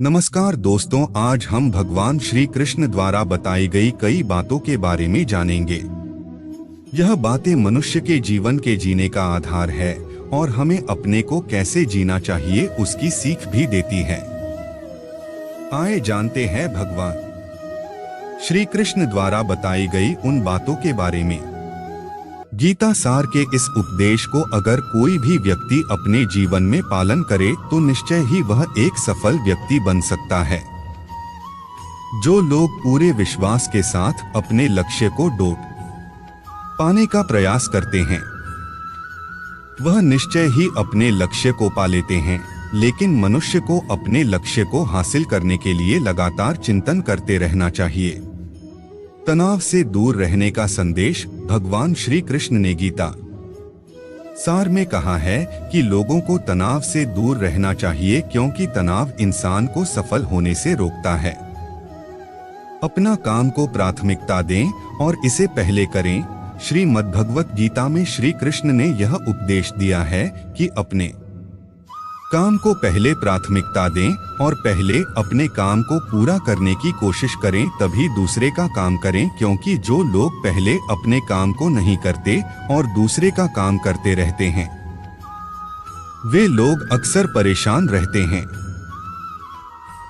नमस्कार दोस्तों, आज हम भगवान श्री कृष्ण द्वारा बताई गई कई बातों के बारे में जानेंगे। यह बातें मनुष्य के जीवन के जीने का आधार है और हमें अपने को कैसे जीना चाहिए उसकी सीख भी देती है। आइए जानते हैं भगवान श्री कृष्ण द्वारा बताई गई उन बातों के बारे में। गीता सार के इस उपदेश को अगर कोई भी व्यक्ति अपने जीवन में पालन करे तो निश्चय ही वह एक सफल व्यक्ति बन सकता है। जो लोग पूरे विश्वास के साथ अपने लक्ष्य को ढूंढ पाने का प्रयास करते हैं वह निश्चय ही अपने लक्ष्य को पा लेते हैं, लेकिन मनुष्य को अपने लक्ष्य को हासिल करने के लिए लगातार चिंतन करते रहना चाहिए। तनाव से दूर रहने का संदेश भगवान श्री कृष्ण ने गीता सार में कहा है कि लोगों को तनाव से दूर रहना चाहिए, क्योंकि तनाव इंसान को सफल होने से रोकता है। अपना काम को प्राथमिकता दें और इसे पहले करें। श्रीमद् भगवत गीता में श्री कृष्ण ने यह उपदेश दिया है कि अपने काम को पहले प्राथमिकता दें और पहले अपने काम को पूरा करने की कोशिश करें, तभी दूसरे का काम करें, क्योंकि जो लोग पहले अपने काम को नहीं करते और दूसरे का काम करते रहते हैं वे लोग अक्सर परेशान रहते हैं।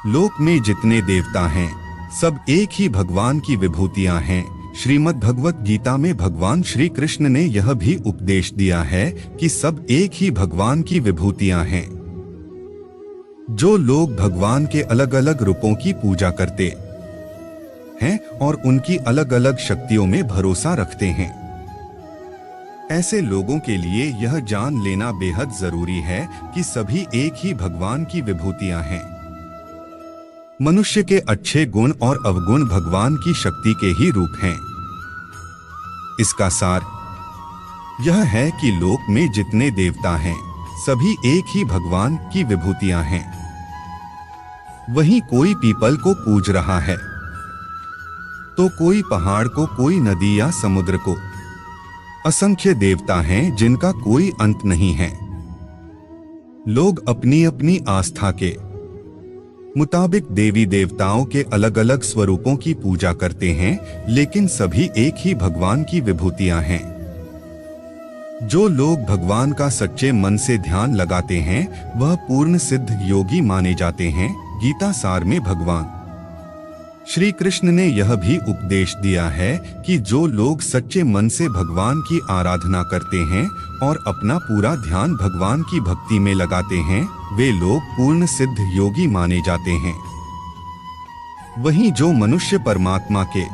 लोक में जितने देवता हैं सब एक ही भगवान की विभूतियां हैं। श्रीमद् भगवत गीता में भगवान श्री कृष्ण ने यह भी उपदेश दिया है कि सब एक ही भगवान की विभूतियां हैं। जो लोग भगवान के अलग अलग रूपों की पूजा करते हैं और उनकी अलग अलग शक्तियों में भरोसा रखते हैं, ऐसे लोगों के लिए यह जान लेना बेहद जरूरी है कि सभी एक ही भगवान की विभूतियां हैं। मनुष्य के अच्छे गुण और अवगुण भगवान की शक्ति के ही रूप हैं। इसका सार यह है कि लोक में जितने देवता हैं सभी एक ही भगवान की विभूतियां हैं। वहीं कोई पीपल को पूज रहा है तो कोई पहाड़ को, कोई नदी या समुद्र को। असंख्य देवता हैं जिनका कोई अंत नहीं है। लोग अपनी अपनी आस्था के मुताबिक देवी देवताओं के अलग अलग स्वरूपों की पूजा करते हैं, लेकिन सभी एक ही भगवान की विभूतियां हैं। जो लोग भगवान का सच्चे मन से ध्यान लगाते हैं वह पूर्ण सिद्ध योगी माने जाते हैं। गीता सार में भगवान श्री कृष्ण ने यह भी उपदेश दिया है कि जो लोग सच्चे मन से भगवान की आराधना करते हैं और अपना पूरा ध्यान भगवान की भक्ति में लगाते हैं वे लोग पूर्ण सिद्ध योगी माने जाते हैं। वहीं जो मनुष्य परमात्मा के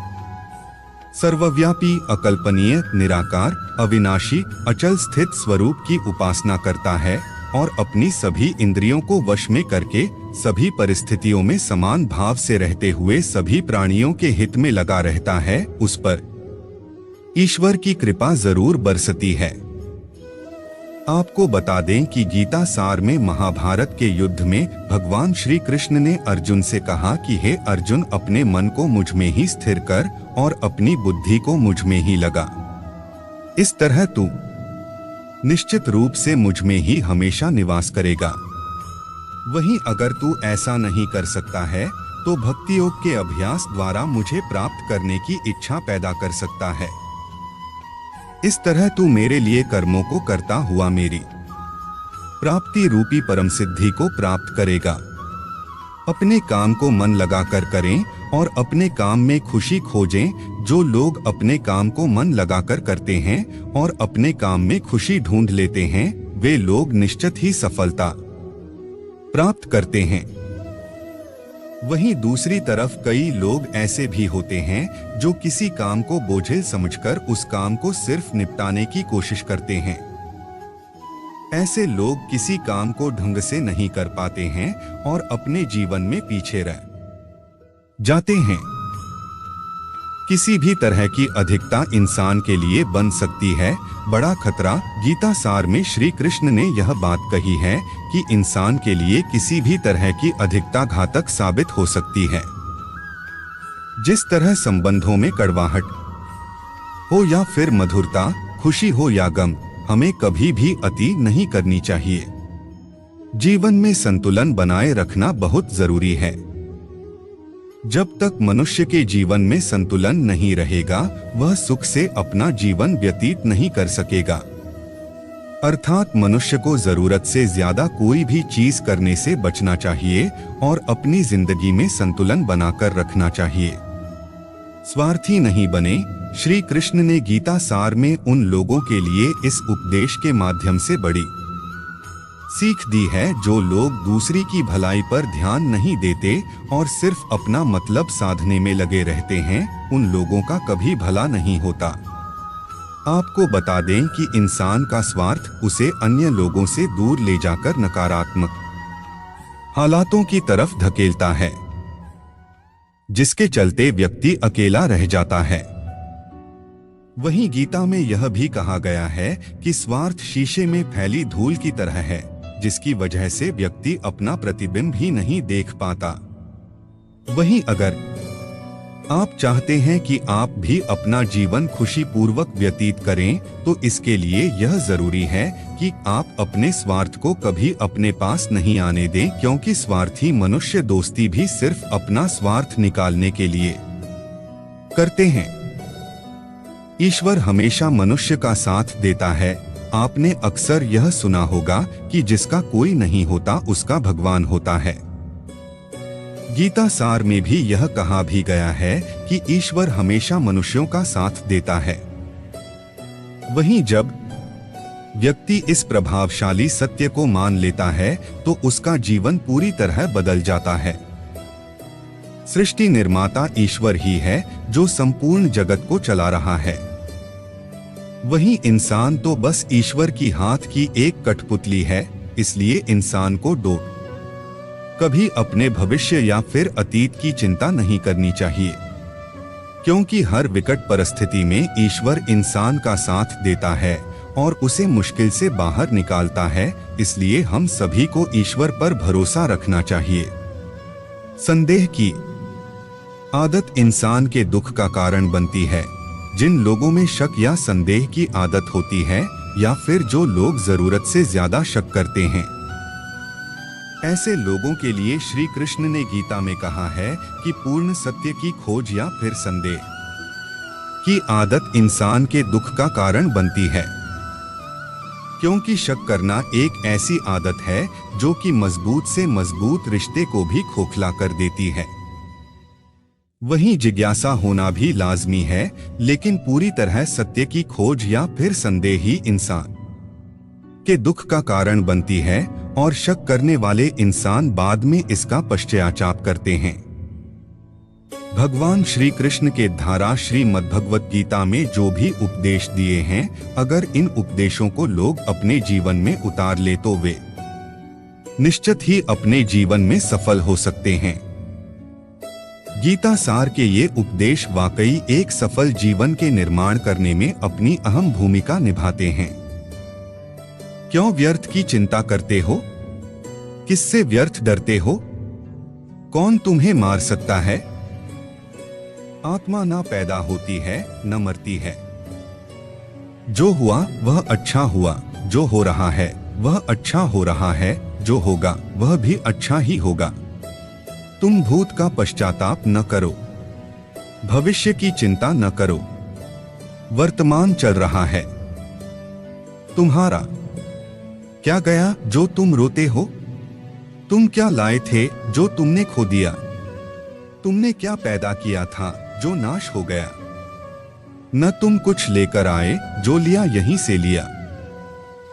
सर्वव्यापी, अकल्पनीय, निराकार, अविनाशी, अचल स्थित स्वरूप की उपासना करता है और अपनी सभी इंद्रियों को वश में करके सभी परिस्थितियों में समान भाव से रहते हुए सभी प्राणियों के हित में लगा रहता है, उस पर ईश्वर की कृपा जरूर बरसती है। आपको बता दें कि गीता सार में महाभारत के युद्ध में भगवान श्री कृष्ण ने अर्जुन से कहा कि हे अर्जुन, अपने मन को मुझ में ही स्थिर कर और अपनी बुद्धि को मुझ में ही लगा। इस तरह तू निश्चित रूप से मुझ में ही हमेशा निवास करेगा। वहीं अगर तू ऐसा नहीं कर सकता है तो भक्ति योग के अभ्यास द्वारा मुझे प्राप्त करने की इच्छा पैदा कर सकता है। इस तरह तू मेरे लिए कर्मों को करता हुआ मेरी प्राप्ति रूपी परम सिद्धि को प्राप्त करेगा। अपने काम को मन लगाकर करें और अपने काम में खुशी खोजें। जो लोग अपने काम को मन लगाकर करते हैं और अपने काम में खुशी ढूंढ लेते हैं वे लोग निश्चित ही सफलता प्राप्त करते हैं। वहीं दूसरी तरफ कई लोग ऐसे भी होते हैं जो किसी काम को बोझिल समझकर उस काम को सिर्फ निपटाने की कोशिश करते हैं। ऐसे लोग किसी काम को ढंग से नहीं कर पाते हैं और अपने जीवन में पीछे रह जाते हैं। किसी भी तरह की अधिकता इंसान के लिए बन सकती है बड़ा खतरा। गीता सार में श्री कृष्ण ने यह बात कही है कि इंसान के लिए किसी भी तरह की अधिकता घातक साबित हो सकती है। जिस तरह संबंधों में कड़वाहट हो या फिर मधुरता, खुशी हो या गम, हमें कभी भी अति नहीं करनी चाहिए। जीवन में संतुलन बनाए रखना बहुत जरूरी है। जब तक मनुष्य के जीवन में संतुलन नहीं रहेगा, वह सुख से अपना जीवन व्यतीत नहीं कर सकेगा। अर्थात मनुष्य को जरूरत से ज्यादा कोई भी चीज करने से बचना चाहिए और अपनी जिंदगी में संतुलन बनाकर रखना चाहिए। स्वार्थी नहीं बने। श्री कृष्ण ने गीता सार में उन लोगों के लिए इस उपदेश के माध्यम से बड़ी सीख दी है जो लोग दूसरी की भलाई पर ध्यान नहीं देते और सिर्फ अपना मतलब साधने में लगे रहते हैं। उन लोगों का कभी भला नहीं होता। आपको बता दें कि इंसान का स्वार्थ उसे अन्य लोगों से दूर ले जाकर नकारात्मक हालातों की तरफ धकेलता है, जिसके चलते व्यक्ति अकेला रह जाता है। वहीं गीता में यह भी कहा गया है कि स्वार्थ शीशे में फैली धूल की तरह है, जिसकी वजह से व्यक्ति अपना प्रतिबिंब ही नहीं देख पाता। वहीं अगर आप चाहते हैं कि आप भी अपना जीवन खुशीपूर्वक व्यतीत करें, तो इसके लिए यह जरूरी है कि आप अपने स्वार्थ को कभी अपने पास नहीं आने दें, क्योंकि स्वार्थी मनुष्य दोस्ती भी सिर्फ अपना स्वार्थ निकालने के लिए करते हैं। ईश्वर हमेशा मनुष्य का साथ देता है। आपने अक्सर यह सुना होगा कि जिसका कोई नहीं होता उसका भगवान होता है। गीता सार में भी यह कहा भी गया है कि ईश्वर हमेशा मनुष्यों का साथ देता है। वहीं जब व्यक्ति इस प्रभावशाली सत्य को मान लेता है तो उसका जीवन पूरी तरह बदल जाता है। सृष्टि निर्माता ईश्वर ही है जो संपूर्ण जगत को चला रहा है। वहीं इंसान तो बस ईश्वर की हाथ की एक कठपुतली है। इसलिए इंसान को कभी अपने भविष्य या फिर अतीत की चिंता नहीं करनी चाहिए, क्योंकि हर विकट परिस्थिति में ईश्वर इंसान का साथ देता है और उसे मुश्किल से बाहर निकालता है। इसलिए हम सभी को ईश्वर पर भरोसा रखना चाहिए। संदेह की आदत इंसान के दुख का कारण बनती है। जिन लोगों में शक या संदेह की आदत होती है या फिर जो लोग जरूरत से ज्यादा शक करते हैं, ऐसे लोगों के लिए श्री कृष्ण ने गीता में कहा है कि पूर्ण सत्य की खोज या फिर संदेह की आदत इंसान के दुख का कारण बनती है, क्योंकि शक करना एक ऐसी आदत है जो कि मजबूत से मजबूत रिश्ते को भी खोखला कर देती है। वहीं जिज्ञासा होना भी लाजमी है, लेकिन पूरी तरह सत्य की खोज या फिर संदेह ही इंसान के दुख का कारण बनती है और शक करने वाले इंसान बाद में इसका पश्चाताप करते हैं। भगवान श्री कृष्ण के धारा श्रीमद् भगवत गीता में जो भी उपदेश दिए हैं, अगर इन उपदेशों को लोग अपने जीवन में उतार ले तो वे निश्चित ही अपने जीवन में सफल हो सकते हैं। गीता सार के ये उपदेश वाकई एक सफल जीवन के निर्माण करने में अपनी अहम भूमिका निभाते हैं। क्यों व्यर्थ की चिंता करते हो? किससे व्यर्थ डरते हो? कौन तुम्हें मार सकता है? आत्मा ना पैदा होती है न मरती है। जो हुआ वह अच्छा हुआ, जो हो रहा है वह अच्छा हो रहा है, जो होगा वह भी अच्छा ही होगा। तुम भूत का पश्चाताप न करो, भविष्य की चिंता न करो। वर्तमान चल रहा है तुम्हारा। क्या गया जो तुम रोते हो? तुम क्या लाए थे जो तुमने खो दिया? तुमने क्या पैदा किया था जो नाश हो गया? न तुम कुछ लेकर आए, जो लिया यहीं से लिया।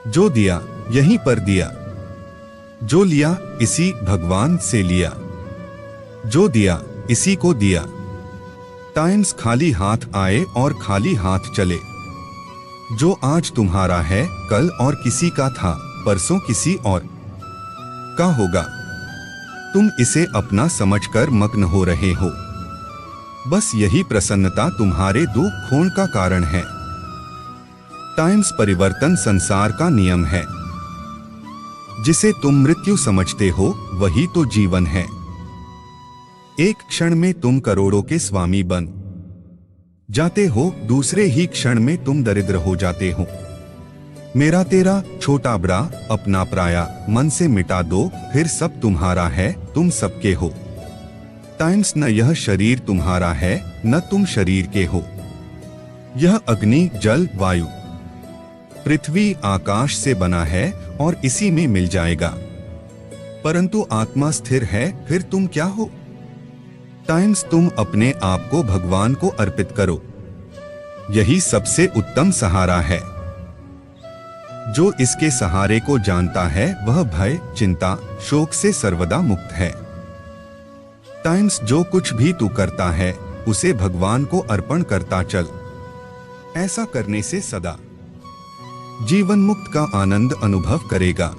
जो दिया यहीं पर दिया, जो लिया इसी भगवान से लिया। जो दिया इसी को दिया। टाइम्स खाली हाथ आए और खाली हाथ चले। जो आज तुम्हारा है कल और किसी का था, परसों किसी और का होगा। तुम इसे अपना समझकर मग्न हो रहे हो। बस यही प्रसन्नता तुम्हारे दुख खोण का कारण है। टाइम्स परिवर्तन संसार का नियम है। जिसे तुम मृत्यु समझते हो वही तो जीवन है। एक क्षण में तुम करोड़ों के स्वामी बन जाते हो, दूसरे ही क्षण में तुम दरिद्र हो जाते हो। मेरा तेरा, छोटा बड़ा, अपना पराया, मन से मिटा दो, फिर सब तुम्हारा है, तुम सबके हो। टाइम्स न यह शरीर तुम्हारा है, न तुम शरीर के हो। यह अग्नि, जल, वायु, पृथ्वी, आकाश से बना है और इसी में मिल जाएगा। परंतु आत्मा स्थिर है, फिर तुम क्या हो? टाइम्स तुम अपने आप को भगवान को अर्पित करो। यही सबसे उत्तम सहारा है। जो इसके सहारे को जानता है वह भय, चिंता, शोक से सर्वदा मुक्त है। टाइम्स जो कुछ भी तू करता है उसे भगवान को अर्पण करता चल। ऐसा करने से सदा जीवन मुक्त का आनंद अनुभव करेगा।